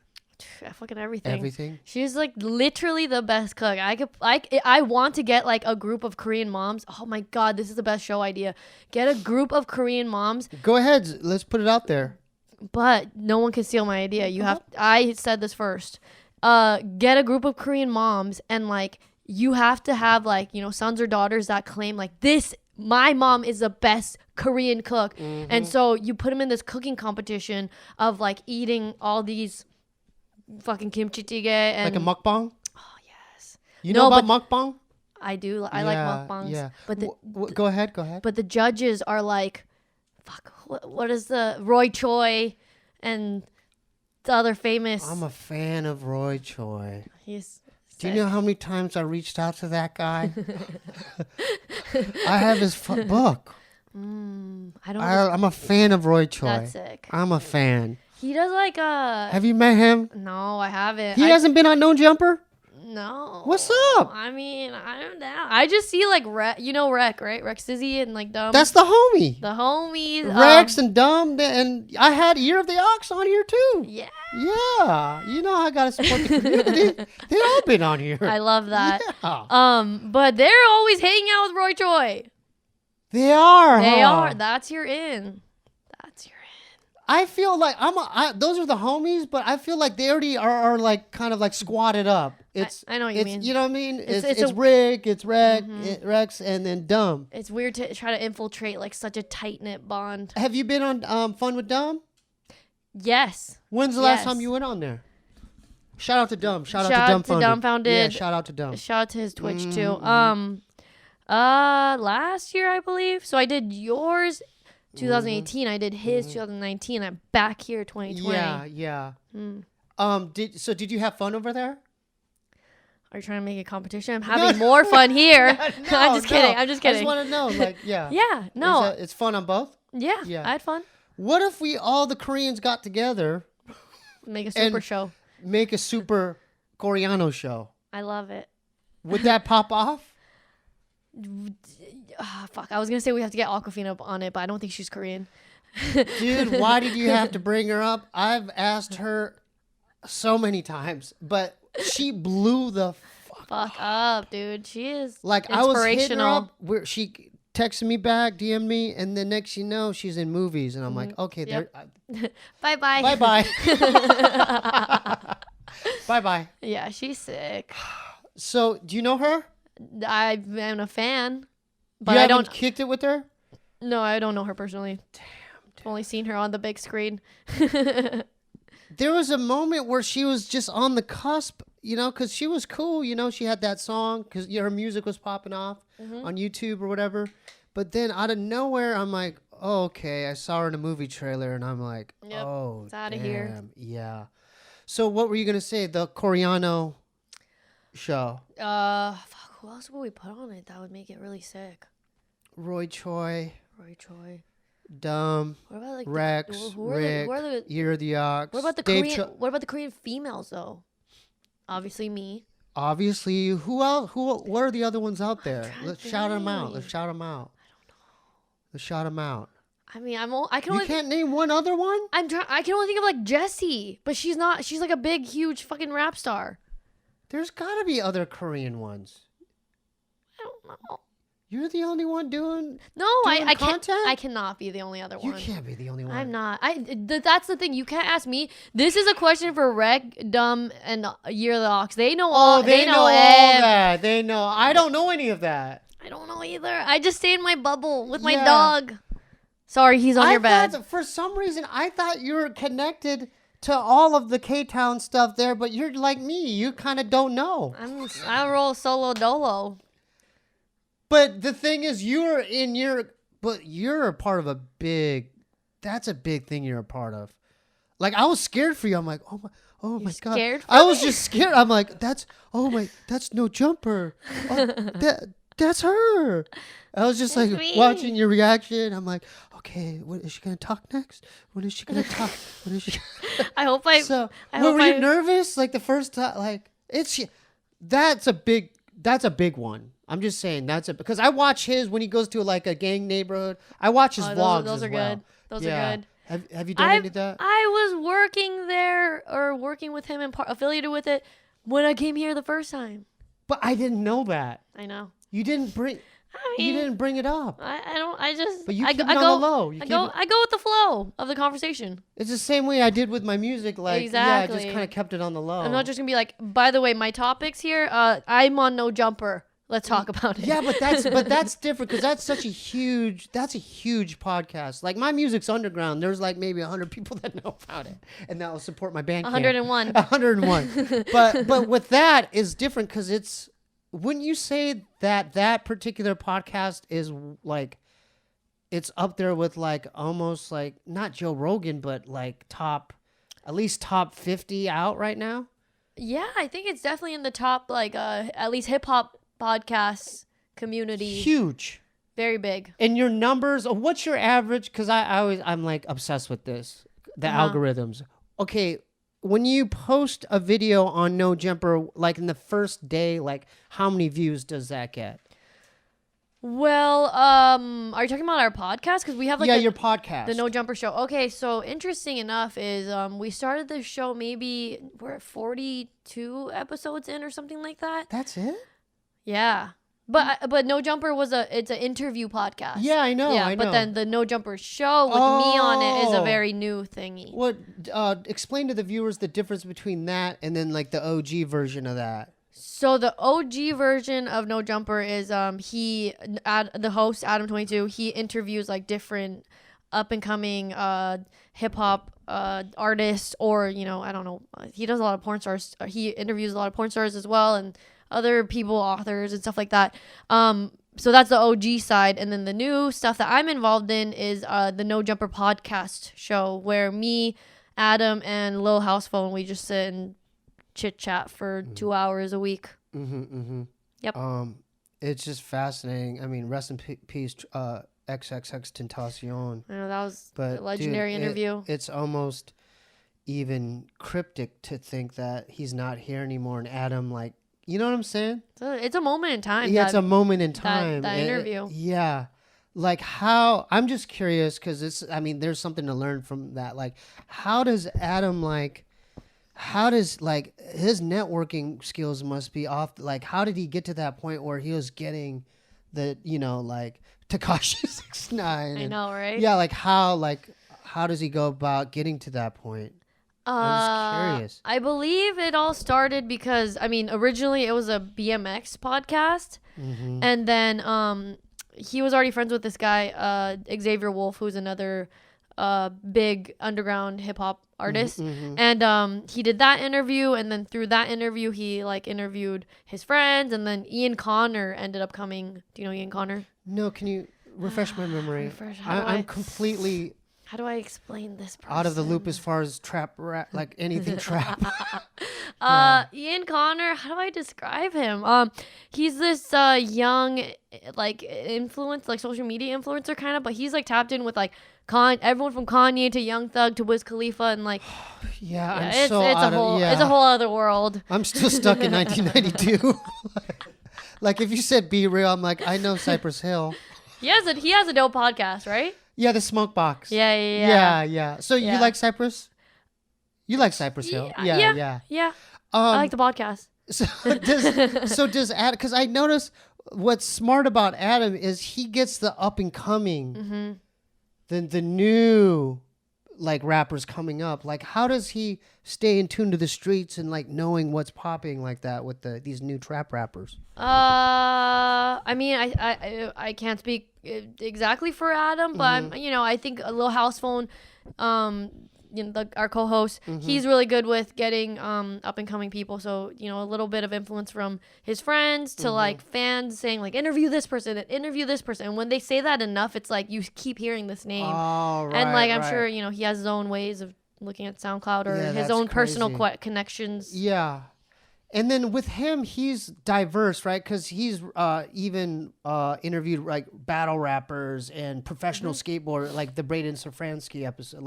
Fucking everything. Everything. She's like literally the best cook. I want to get like a group of Korean moms. Oh my god, this is the best show idea. Get a group of Korean moms. Go ahead, let's put it out there. But no one can steal my idea. You have. I said this first. Get a group of Korean moms and like you have to have like, you know, sons or daughters that claim like this. My mom is the best Korean cook, and so you put them in this cooking competition of like eating all these fucking kimchi jjigae and like a mukbang. Oh yes. You know about mukbang? I do. I like mukbangs. Yeah. But go ahead. But the judges are like, fuck. What is the Roy Choi and the other famous? I'm a fan of Roy Choi. He's. Do you know how many times I reached out to that guy? I have his book. I'm a fan of Roy Choi. That's sick. I'm a fan. He does like Have you met him? No, I haven't. He hasn't been on No Jumper? No. What's up? I mean, I don't know. I just see like Rec, right? Rex Sizzy and like Dumb. That's the homie. The homies. Rex and Dumb, and I had Year of the Ox on here too. Yeah. Yeah. You know I gotta support the community. They all been on here. I love that. Yeah. But they're always hanging out with Roy Choi. They are. They are. That's your in. I feel like those are the homies, but I feel like they already are like kind of like squatted up. I know what you mean. You know what I mean? It's Rick, it's Rex, and then Dumb. It's weird to try to infiltrate like such a tight knit bond. Have you been on Fun with Dumb? Yes. When's the last time you went on there? Shout out to Dumb. Shout out to Dumbfounded. Yeah, shout out to Dumb. Shout out to his Twitch too. Last year I believe. So I did yours. 2018, I did his 2019. I'm back here 2020. Yeah. Did you have fun over there? Are you trying to make a competition? I'm having more fun here. I'm just kidding. I just want to know, like, yeah. Yeah, no. It's fun on both? Yeah, I had fun. What if all the Koreans got together? Make a super show. Make a super Koreano show. I love it. Would that pop off? Fuck, I was gonna say we have to get Awkwafina on it, but I don't think she's Korean. Dude, why did you have to bring her up? I've asked her so many times, but she blew the fuck up, dude. She is like I was hitting her up where she texted me back, DM'd me, and the next you know she's in movies, and I'm like, okay, yep. Bye bye. Bye bye. Bye bye. Yeah, she's sick. So, do you know her? I'm a fan, but I don't kicked it with her. No, I don't know her personally. Damn. I've only seen her on the big screen. There was a moment where she was just on the cusp, you know, because she was cool. You know, she had that song because her music was popping off on YouTube or whatever. But then out of nowhere, I'm like, oh, okay. I saw her in a movie trailer, and I'm like, yep, oh, it's out of here. Yeah. So what were you going to say? The Coreano show. Fuck, who else would we put on it that would make it really sick? Roy Choi. Dumb. What about like Rex, Rick, Ear of the Ox. What about the Korean? What about the Korean females though? Obviously me. Obviously, who else? What are the other ones out there? Let's shout them out. I don't know. Let's shout them out. I mean, You can't name one other one. I can only think of like Jessie, but she's not. She's like a big, huge fucking rap star. There's got to be other Korean ones. I don't know. You're the only one doing I content? can't. I cannot be the only other one. You can't be the only one. I'm not. That's the thing. You can't ask me. This is a question for Reg, Dumb, and Year of the Ox. They know all. They know all that. They know. I don't know any of that. I don't know either. I just stay in my bubble with my dog. Sorry, he's on your bed. For some reason, I thought you were connected to all of the K-Town stuff there, but you're like me. You kind of don't know. I roll solo dolo. But the thing is, you're a part of that's a big thing you're a part of. Like, I was scared for you. I'm like, oh my God. Scared I was just scared. I'm like, that's No Jumper. Oh, that's her. I was just like watching your reaction. I'm like, okay, what is she going to talk next? When is she going to talk? When is she? Were you nervous? Like the first time, like that's a big one. I'm just saying because I watch his when he goes to like a gang neighborhood. I watch his vlogs those as are well. Good. Those are good. Have you done any of that? I was working there or working with him and affiliated with it when I came here the first time. But I didn't know that. I know. You didn't bring. You didn't bring it up. I don't. I just. But you keep it on the low. I go with the flow of the conversation. It's the same way I did with my music. Like, exactly. I just kind of kept it on the low. I'm not just gonna be like. By the way, my topics here. I'm on No Jumper. Let's talk about it. Yeah, but that's different because that's a huge podcast. Like my music's underground. There's like maybe 100 people that know about it and that will support my band. 101. 101. But with that is different because it's. Wouldn't you say that particular podcast is like, it's up there with like almost like not Joe Rogan, but like at least top 50 out right now? Yeah, I think it's definitely in the top like at least hip hop podcasts community. Huge. Very big. And your numbers, what's your average? Because I'm like obsessed with this, the algorithms. Okay. When you post a video on No Jumper, like in the first day, like how many views does that get? Well, are you talking about our podcast? Because we have like your podcast, the No Jumper show. Okay, so interesting enough is we started the show maybe we're at 42 episodes in or something like that. That's it? Yeah. But No Jumper it's an interview podcast. Yeah, I know. Yeah, but then the No Jumper show with me on it is a very new thingy. What? Explain to the viewers the difference between that and then like the OG version of that. So the OG version of No Jumper is the host Adam.2. He interviews like different up and coming hip hop artists or I don't know. He does a lot of porn stars. He interviews a lot of porn stars as well and other people, authors and stuff like that. So that's the OG side. And then the new stuff that I'm involved in is the No Jumper podcast show where me, Adam, and Lil House Phone, we just sit and chit chat for 2 hours a week. Yep. It's just fascinating. I mean, rest in peace, XXX Tentacion. I know that was a legendary interview. It's almost even cryptic to think that he's not here anymore. And Adam, like, You know what I'm saying? It's a moment in time. Yeah, it's a moment in time. That interview. Yeah. Like how, I'm just curious because there's something to learn from that. Like how does Adam like his networking skills must be off. Like how did he get to that point where he was getting the, like Tekashi 6ix9ine? I know, right? Yeah. Like how does he go about getting to that point? I'm just curious. I believe it all started because, originally it was a BMX podcast. Mm-hmm. And then he was already friends with this guy, Xavier Wolf, who's another big underground hip-hop artist. Mm-hmm. And he did that interview. And then through that interview, he, like, interviewed his friends. And then Ian Connor ended up coming. Do you know Ian Connor? No, can you refresh my memory? I'm completely... How do I explain this person? Out of the loop as far as trap rap, like anything trap. Ian Connor, how do I describe him? He's this young, like, social media influencer kind of, but he's like tapped in with like everyone from Kanye to Young Thug to Wiz Khalifa and like. It's a whole other world. I'm still stuck in 1992. Like if you said Be Real, I'm like, I know Cypress Hill. He has a dope podcast, right? Yeah, the Smoke Box. Yeah. So you like Cypress? You like Cypress Hill? Yeah. I like the podcast. So does Adam? Because I notice what's smart about Adam is he gets the up and coming, the new like rappers coming up. Like how does he stay in tune to the streets and like knowing what's popping like that with these new trap rappers? I can't speak exactly for Adam, but I think a Little House Phone, our co-host, he's really good with getting up and coming people. So a little bit of influence from his friends to like fans saying like interview this person. And when they say that enough, it's like you keep hearing this name. Oh, right, and like I'm sure he has his own ways of looking at SoundCloud or his own personal connections. Yeah. And then with him, he's diverse, right? Because he's even interviewed like battle rappers and professional skateboarders, like the Braden Safransky episode.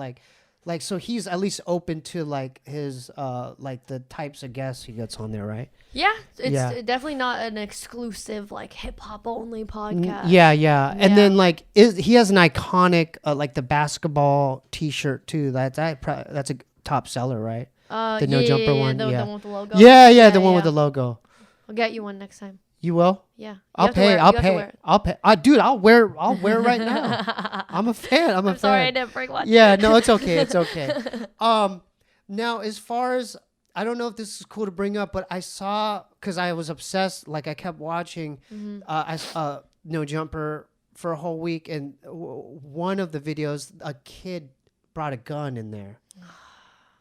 Like so he's at least open to like his like the types of guests he gets on there, right? Yeah, it's definitely not an exclusive like hip hop only podcast. Yeah. And then like he has an iconic like the basketball T-shirt too. That's a top seller, right? The No Jumper one. The one with the logo. Yeah, the one with the logo. I'll get you one next time. You will? Yeah. I'll pay. Dude, I'll wear it right now. I'm a fan. I'm sorry I didn't bring one. Yeah, no, it's okay. Now as far as I don't know if this is cool to bring up, but I saw because I was obsessed. Like I kept watching. I saw No Jumper for a whole week, and one of the videos, a kid brought a gun in there.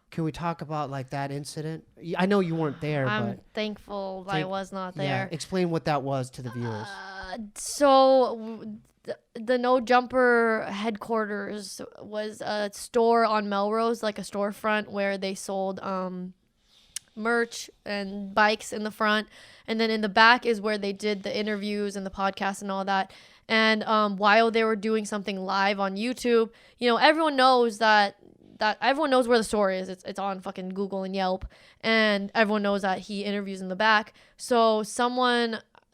Can we talk about like that incident? I know you weren't there. I'm thankful I was not there. Yeah, explain what that was to the viewers. So the No Jumper headquarters was a store on Melrose, like a storefront where they sold merch and bikes in the front. And then in the back is where they did the interviews and the podcast and all that. And while they were doing something live on YouTube, everyone knows that everyone knows where the store is. It's on fucking Google and Yelp, and everyone knows that he interviews in the back. So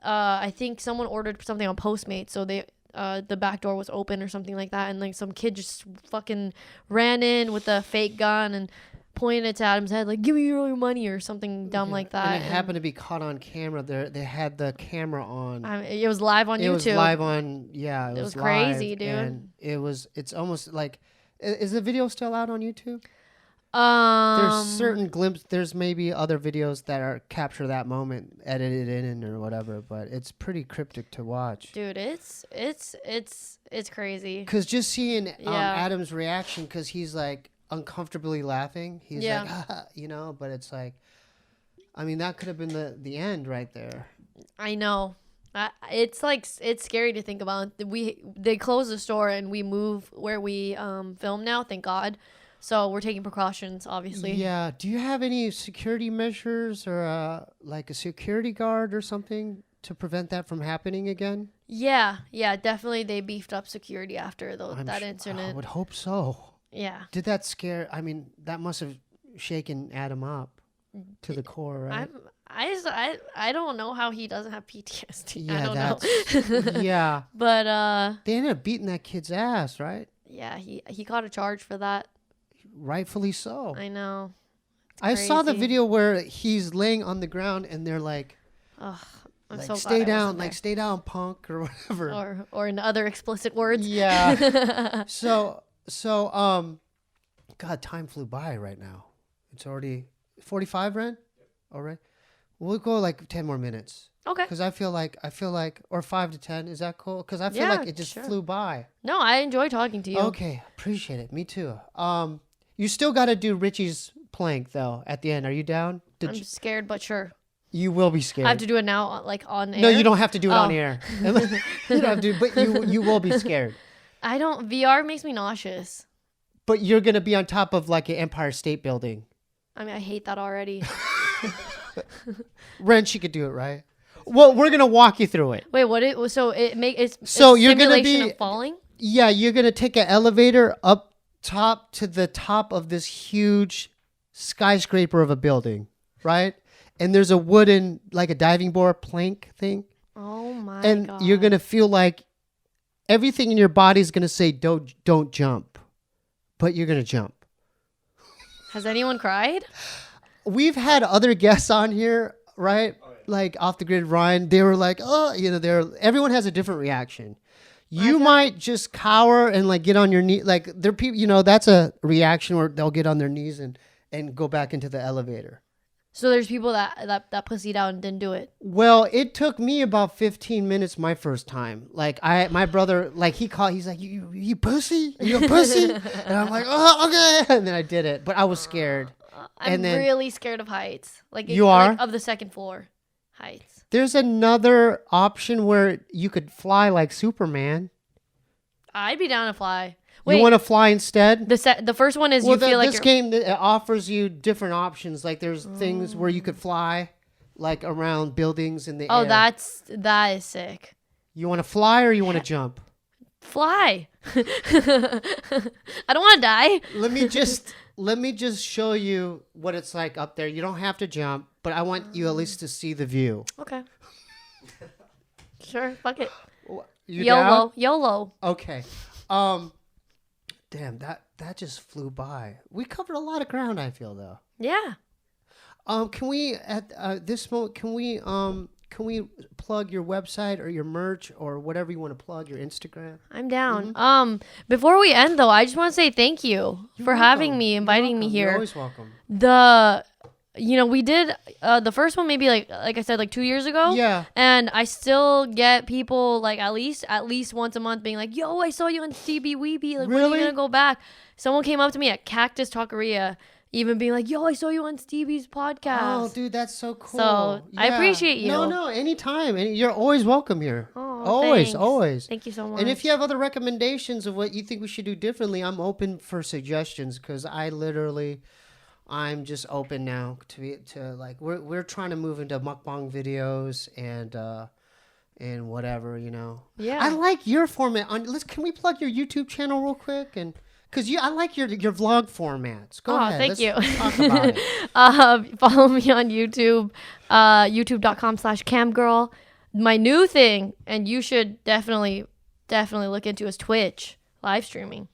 I think someone ordered something on Postmates, so they the back door was open or something like that, and like some kid just fucking ran in with a fake gun and pointed it to Adam's head like, give me your money or something dumb like that. And it happened to be caught on camera. They had the camera on. It was live on YouTube. It was live on, yeah. It was crazy, live, dude. And it's almost like, is the video still out on YouTube? There's certain glimpses. There's maybe other videos that capture that moment, edited in or whatever, but it's pretty cryptic to watch. Dude, it's crazy. Because just seeing Adam's reaction, because he's like uncomfortably laughing. He's like, but it's like, I mean, that could have been the end right there. I know. It's scary to think about. They closed the store and we move where we film now, thank God. So we're taking precautions, obviously. Yeah. Do you have any security measures or like a security guard or something to prevent that from happening again? Yeah, definitely. They beefed up security after that incident. I would hope so. Yeah. Did that scare? I mean, that must have shaken Adam up to the core, right? I don't know how he doesn't have PTSD. Yeah, I don't know. Yeah. But They ended up beating that kid's ass, right? yeah, he caught a charge for that. Rightfully so. I know. I saw the crazy. video where he's laying on the ground and they're like, Ugh, I'm like so stay glad I down, wasn't like there. stay down, punk, or whatever. Or in other explicit words. Yeah. So, God, time flew by right now. It's already 45, Ren? All right. We'll go like 10 more minutes. Okay. Because I feel like, or 5 to 10. Is that cool? Because I feel Yeah, like it just sure. flew by. No, I enjoy talking to you. Okay. Appreciate it. Me too. You still got to do Richie's plank though at the end. Are you down? I'm scared, but sure. You will be scared. I have to do it now, like on air. No, you don't have to do it on Oh. air. You don't have to, but you will be scared. I don't. VR makes me nauseous. But you're gonna be on top of like an Empire State Building. I mean, I hate that already. Ren, she could do it, right? Well, we're gonna walk you through it. Wait, what? It's So it's you're gonna simulation be- of falling. Yeah, you're gonna take an elevator up top to the top of this huge skyscraper of a building, right? And there's a wooden, like a diving board plank thing, Oh my and god! you're gonna feel like everything in your body is gonna say don't jump, but you're gonna jump. Has anyone cried? We've had other guests on here, right? Like Off the Grid Ryan. They were like, oh, everyone has a different reaction. You might just cower and like get on your knee. Like there people, that's a reaction where they'll get on their knees and go back into the elevator. So there's people that pussied out and didn't do it. Well, it took me about 15 minutes my first time. Like my brother, like he's like, you pussy? Are you a pussy? And I'm like, oh, okay. And then I did it, but I was scared. I'm And then- really scared of heights. Like You are? like, of the second floor heights. There's another option where you could fly like Superman. I'd be down to fly. You Wait, want to fly instead? the first one is Well, you feel like this you're, game it offers you different options. Like there's things where you could fly, like around buildings in the oh, air. that is sick. You want to fly or you want to jump? Fly. I don't want to die. Let me just show you what it's like up there. You don't have to jump, but I want you at least to see the view. Okay. Sure. Fuck it. You YOLO. down? YOLO. Okay. Damn, that just flew by. We covered a lot of ground, I feel though. Yeah. Can we at this moment can we plug your website or your merch or whatever you want to plug, your Instagram? I'm down. Mm-hmm. Before we end though, I just want to say thank you for having welcome. me, You're inviting me welcome. You're here. always welcome. We did the first one maybe like I said like 2 years ago. Yeah. And I still get people like at least once a month being like, "Yo, I saw you on Steebee Weebee. Like, when are Really? you gonna go back?" Someone came up to me at Cactus Taqueria, even being like, "Yo, I saw you on Steebee's podcast." Oh, dude, that's so cool. So, I appreciate you. No, anytime. And you're always welcome here. Oh, always, thanks. always. Thank you so much. And if you have other recommendations of what you think we should do differently, I'm open for suggestions because I'm just open now to like we're trying to move into mukbang videos and whatever, Yeah. I like your format. Can we plug your YouTube channel real quick and because I like your vlog formats. Go ahead. Thank you. Let's talk about it. Follow me on YouTube, youtube.com/Camgirl. My new thing, and you should definitely look into, is Twitch live streaming.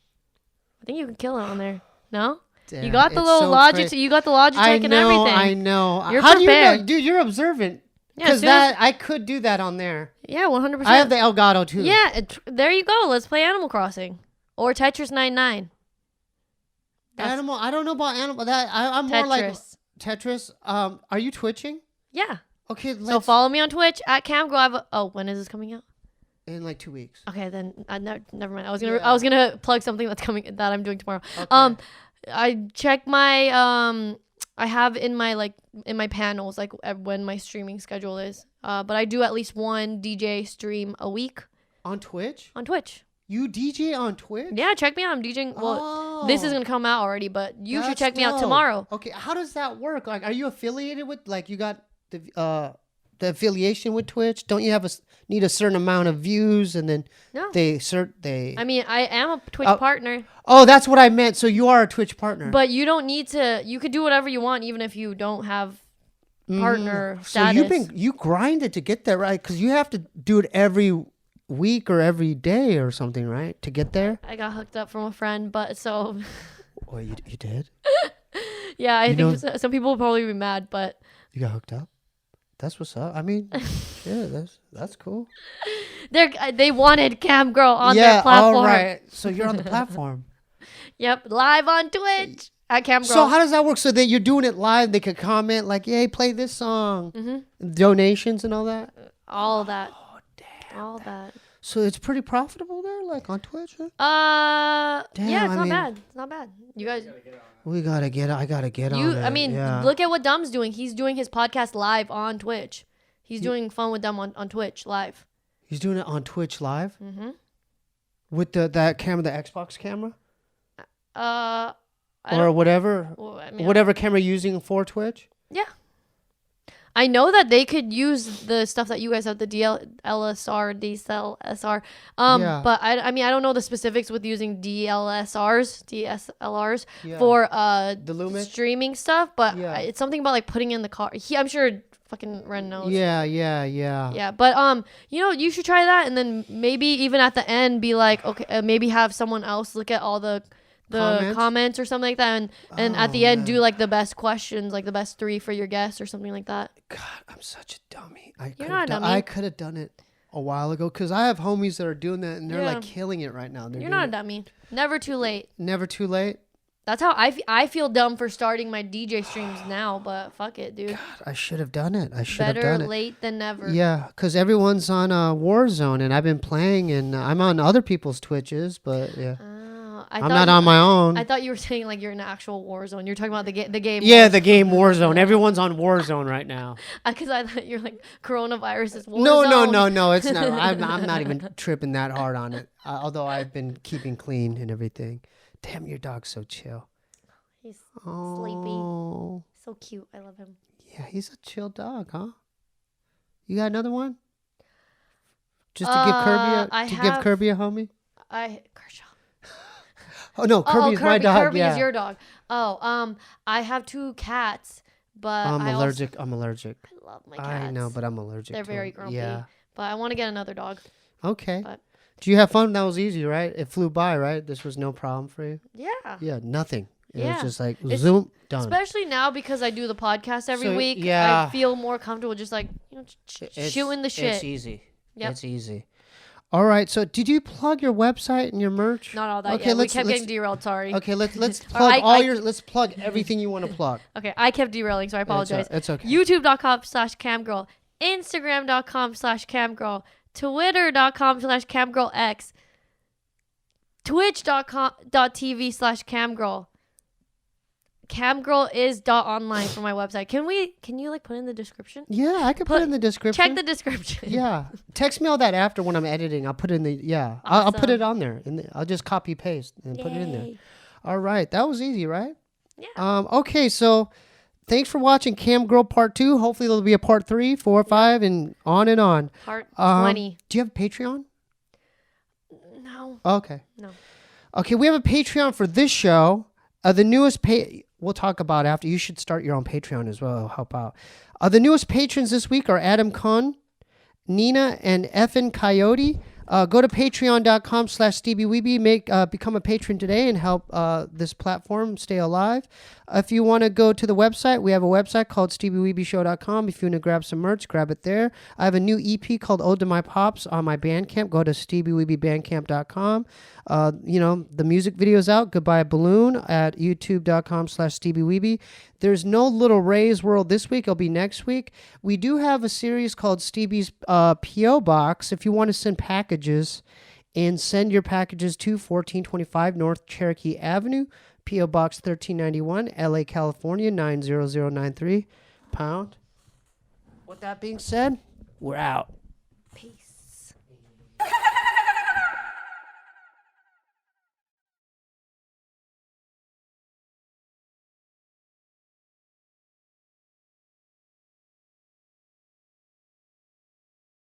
I think you can kill it on there. No? You Damn, got the it's little so Logitech. crazy. You got the Logitech and everything. I know. You're How do you prepared. know? Dude, you're observant. Yeah, Because as soon as- I could do that on there. Yeah, 100%. I have the Elgato too. Yeah, there you go. Let's play Animal Crossing or Tetris 99. Animal. I don't know about animal. I'm more like Tetris. Tetris. Are you twitching? Yeah. Okay, So follow me on Twitch at Camgirl. When is this coming out? in like 2 weeks. Okay, then never mind. I was Yeah. gonna plug something that I'm doing tomorrow. Okay. I check my I have in my panels like when my streaming schedule is. But I do at least one DJ stream a week On Twitch? on Twitch. You DJ on Twitch? Yeah, check me out. I'm DJing. Well, this is gonna come out already, but you should That's check me out dope. tomorrow. Okay, how does that work? Like, are you affiliated with? Like, you got the affiliation with Twitch? Don't you need a certain amount of views and then No. they? I mean, I am a Twitch partner, Oh, that's what I meant. So you are a Twitch partner. but you don't need to. You could do whatever you want, even if you don't have partner So status. you grinded to get there, right? Because you have to do it every week or every day or something, right? To get there. I got hooked up from a friend, but so Oh, you did? yeah, I You think some people will probably be mad, but You got hooked up? That's what's up. I mean, yeah, that's cool. they wanted Camgirl on their platform. All right. So you're on the platform. Yep, live on Twitch at Camgirl. So how does that work? So that you're doing it live, they could comment like, "Hey, play this song." Donations and all that. all that. Oh, damn. All that. So it's pretty profitable there, like on Twitch. Huh? Damn, yeah, it's not bad. It's not bad. You guys, We gotta get. I gotta get on it. I mean, yeah. look at what Dumb's doing. He's doing his podcast live on Twitch. He's doing Fun with Dumb on Twitch live. He's doing it on Twitch live. Mm-hmm. With that camera, the Xbox camera, I or whatever, well, I mean, whatever camera you're using for Twitch. yeah. I know that they could use the stuff that you guys have, the DLSR, DSLR. Yeah. But I mean, I don't know the specifics with using DSLRs for The Lumix? streaming stuff. But Yeah. it's something about like putting in the car. I'm sure fucking Ren knows. Yeah. Yeah, but you should try that, and then maybe even at the end be like, okay, maybe have someone else look at all the comments or something like that, and at the end do like the best questions, like the best 3 for your guests or something like that. God, I'm such a dummy. You're not a dummy. I could have done it a while ago because I have homies that are doing that and they're Yeah. like killing it right now. You're not a dummy. Never too late. Never too late. That's how I feel dumb for starting my DJ streams now, but fuck it, dude. God, I should have done it. I should have Better done it. late than never. Yeah, because everyone's on Warzone and I've been playing and I'm on other people's Twitches, but yeah. I'm not on my own. I thought you were saying like you're in an actual war zone. You're talking about the game. Yeah, the game Warzone. Everyone's on Warzone right now. Because I thought you're like coronavirus is war No, zone. it's not. I'm not even tripping that hard on it. Although I've been keeping clean and everything. Damn, your dog's so chill. He's Oh, sleepy. So cute. I love him. yeah, he's a chill dog, huh? You got another one? Just to give Kirby a homie? Kershaw. Oh no, Kirby's my dog. Kirby yeah. is your dog. Oh, I have 2 cats, but I'm allergic. I'm allergic. I love my cats. I know, but I'm allergic. They're to very them. grumpy. Yeah. But I want to get another dog. Okay. But Do you have fun? That was easy, right? It flew by, right? This was no problem for you. yeah. Yeah, nothing. It Yeah. was just like It's- zoom done. Especially now because I do the podcast every So, week. yeah. I feel more comfortable just like shooting the shit. It's easy. Yep. It's easy. All right. So, did you plug your website and your merch? Not all that Okay, yet. We let's- kept let's- getting derailed. Sorry. Okay, let's plug let's plug everything you want to plug. Okay, I kept derailing, so I apologize. It's okay. YouTube.com/camgirl, Instagram.com/camgirl, Twitter.com/camgirlx, Twitch.tv/camgirl. Camgirl is .online for my website. Can you like put in the description? Yeah, I could put it in the description. Check the description. Yeah. Text me all that after when I'm editing. I'll put it in the I'll put Awesome. it on there and I'll just copy paste and put it in there. Yay. All right. That was easy, right? Yeah. Okay, so thanks for watching Camgirl Part 2. Hopefully there'll be a Part 3, 4, 5 and on and on. Part 20. Do you have a Patreon? No. Okay. No. Okay, we have a Patreon for this show. The newest we'll talk about after. You should start your own Patreon as well. It'll help out. The newest patrons this week are Adam Kahn, Nina, and Effin Coyote. Go to patreon.com/Steebee Weebee. Become a patron today and help this platform stay alive. If you want to go to the website, we have a website called SteebieWeebieShow.com. If you want to grab some merch, grab it there. I have a new EP called Ode to My Pops on my Bandcamp. Go to SteebieWeebieBandcamp.com. The music video's out. Goodbye Balloon at YouTube.com/Steebee Weebie. There's no Little Ray's World this week. It'll be next week. We do have a series called Steebie's P.O. Box. If you want to send packages and send your packages to 1425 North Cherokee Avenue, P.O. Box 1391, LA, California, 90093 pound. With that being said, we're out. Peace.